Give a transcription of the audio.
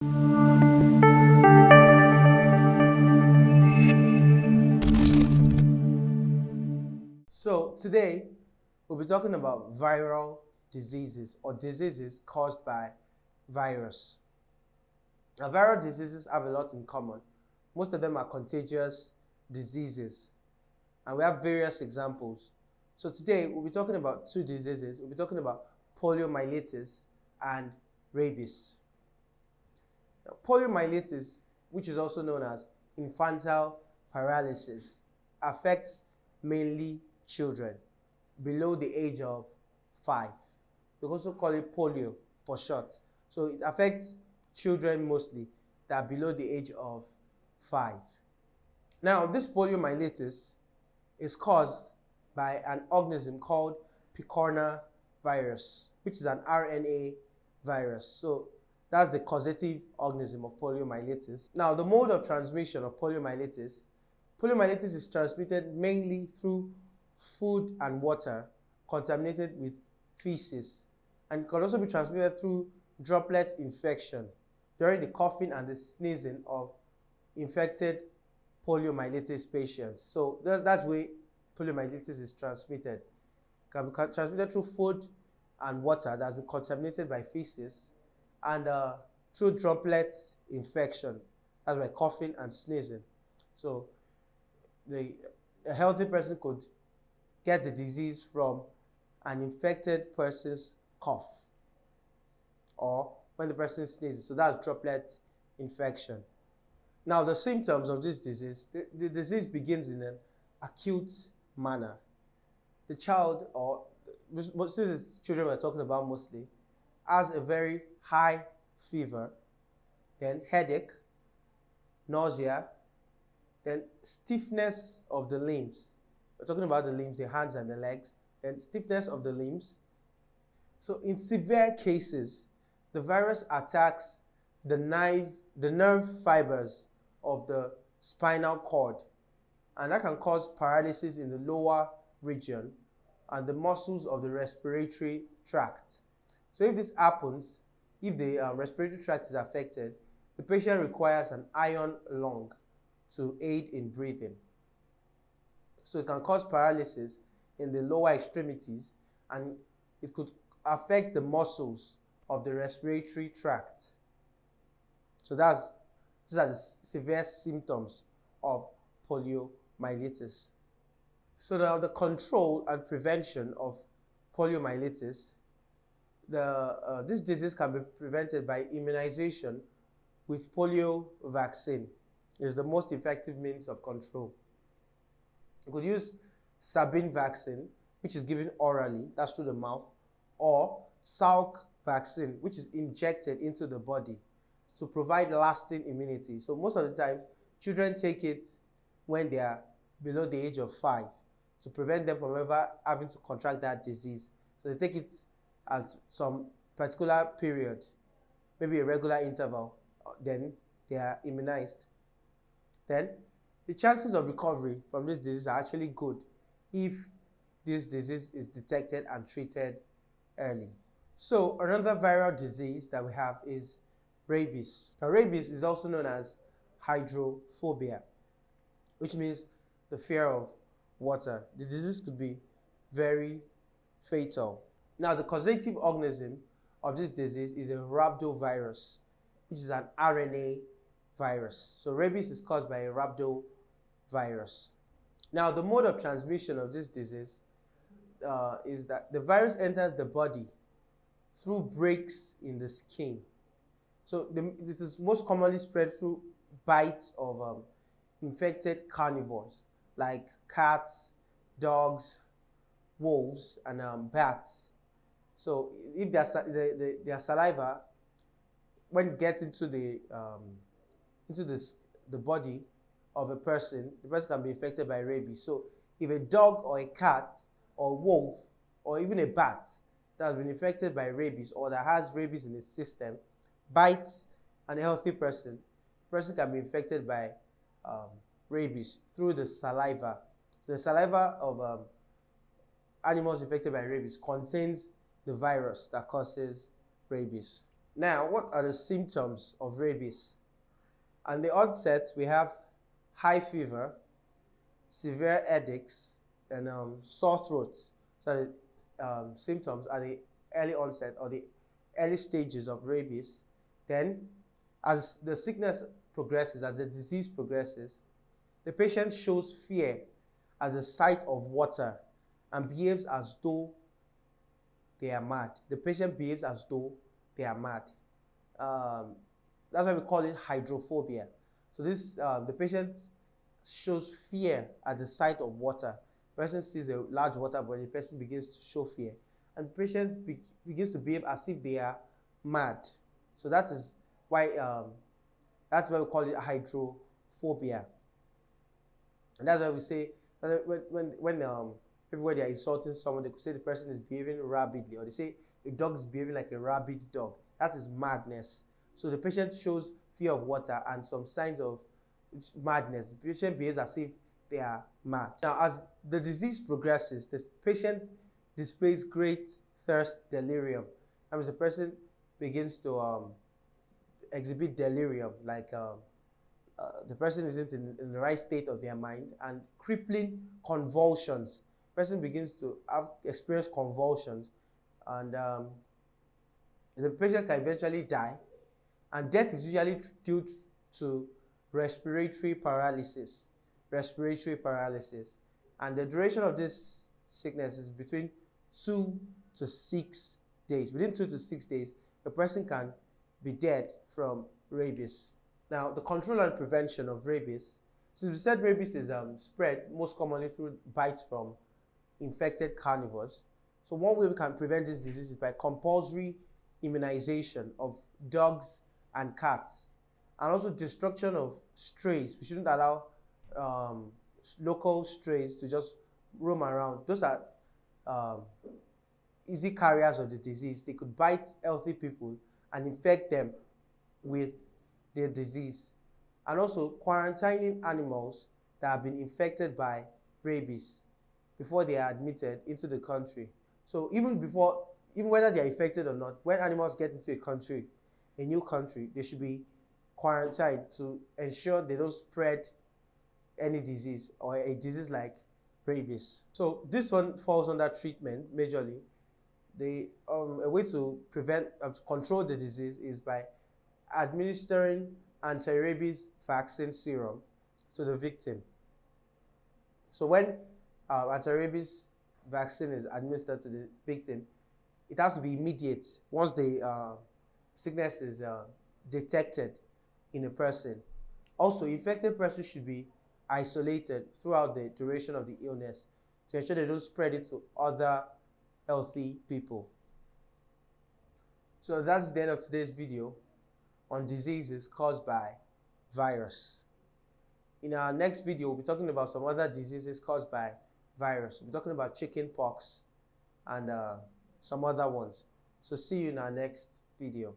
So today we'll be talking about viral diseases or diseases caused by virus. Now, viral diseases have a lot in common. Most of them are contagious diseases, and we have various examples. So today we'll be talking about two diseases. We'll be talking about poliomyelitis and rabies. Now, poliomyelitis, which is also known as infantile paralysis, affects mainly children below the age of 5. We also call it polio for short. So it affects children mostly that are below the age of 5. Now, this poliomyelitis is caused by an organism called picorna virus, which is an RNA virus. So that's the causative organism of poliomyelitis. Now, the mode of transmission of poliomyelitis is transmitted mainly through food and water contaminated with feces, and can also be transmitted through droplet infection during the coughing and the sneezing of infected poliomyelitis patients. So that's where poliomyelitis is transmitted. It can be transmitted through food and water that has been contaminated by feces, and through droplet infection, that's by coughing and sneezing. So a healthy person could get the disease from an infected person's cough or when the person sneezes. So that's droplet infection. Now, the symptoms of this disease, the disease begins in an acute manner. The child, or since it's children we're talking about mostly, has a very high fever, then headache, nausea, then stiffness of the limbs. We're talking about the limbs, the hands and the legs, then stiffness of the limbs. So in severe cases, the virus attacks the nerve fibers of the spinal cord, and that can cause paralysis in the lower region and the muscles of the respiratory tract. So if this happens, if the respiratory tract is affected, the patient requires an iron lung to aid in breathing. So it can cause paralysis in the lower extremities, and it could affect the muscles of the respiratory tract. So these are the severe symptoms of poliomyelitis. So now the control and prevention of poliomyelitis, this disease can be prevented by immunization with polio vaccine. It is the most effective means of control. You could use Sabin vaccine, which is given orally, that's through the mouth, or Salk vaccine, which is injected into the body to provide lasting immunity. So most of the time, children take it when they are below the age of 5 to prevent them from ever having to contract that disease. So they take it at some particular period, maybe a regular interval, then they are immunized. Then the chances of recovery from this disease are actually good if this disease is detected and treated early. So another viral disease that we have is rabies. Now, rabies is also known as hydrophobia, which means the fear of water. The disease could be very fatal. Now, the causative organism of this disease is a rhabdovirus, which is an RNA virus. So rabies is caused by a rhabdovirus. Now, the mode of transmission of this disease is that the virus enters the body through breaks in the skin. So this is most commonly spread through bites of infected carnivores like cats, dogs, wolves, and bats. So if their saliva, when it gets into the body of a person, the person can be infected by rabies. So if a dog or a cat or a wolf or even a bat that has been infected by rabies or that has rabies in its system bites a healthy person, the person can be infected by rabies through the saliva. So the saliva of animals infected by rabies contains the virus that causes rabies. Now, what are the symptoms of rabies? On the onset, we have high fever, severe headaches, and sore throats. So the symptoms are the early onset or the early stages of rabies. Then, as the sickness progresses, as the disease progresses, the patient shows fear at the sight of water and behaves as though they are mad. The patient behaves as though they are mad. That's why we call it hydrophobia. So this, the patient shows fear at the sight of water. The person sees a large water body, the person begins to show fear. And the patient begins to behave as if they are mad. So that is why, that's why we call it hydrophobia. And that's why we say, that when everybody are insulting someone, they could say the person is behaving rabidly, or they say a dog is behaving like a rabid dog. That is madness. So the patient shows fear of water and some signs of madness. The patient behaves as if they are mad. Now, as the disease progresses, the patient displays great thirst, delirium. That means the person begins to exhibit delirium, like the person isn't in the right state of their mind, and crippling convulsions. The person begins to experience convulsions, and the patient can eventually die, and death is usually due to respiratory paralysis. And the duration of this sickness is between 2 to 6 days. Within 2 to 6 days, a person can be dead from rabies. Now, the control and prevention of rabies. Since we said rabies is spread most commonly through bites from infected carnivores. So one way we can prevent this disease is by compulsory immunization of dogs and cats, and also destruction of strays. We shouldn't allow local strays to just roam around. Those are easy carriers of the disease. They could bite healthy people and infect them with their disease. And also quarantining animals that have been infected by rabies before they are admitted into the country. So even whether they are infected or not, when animals get into a new country, they should be quarantined to ensure they don't spread any disease or a disease like rabies. So this one falls under treatment majorly. A way to prevent to control the disease is by administering anti-rabies vaccine serum to the victim. So when anti-rabies vaccine is administered to the victim, it has to be immediate once the sickness is detected in a person. Also, infected persons should be isolated throughout the duration of the illness to ensure they don't spread it to other healthy people. So that's the end of today's video on diseases caused by virus. In our next video, we'll be talking about some other diseases caused by virus. We'll be talking about chicken pox and some other ones. So see you in our next video.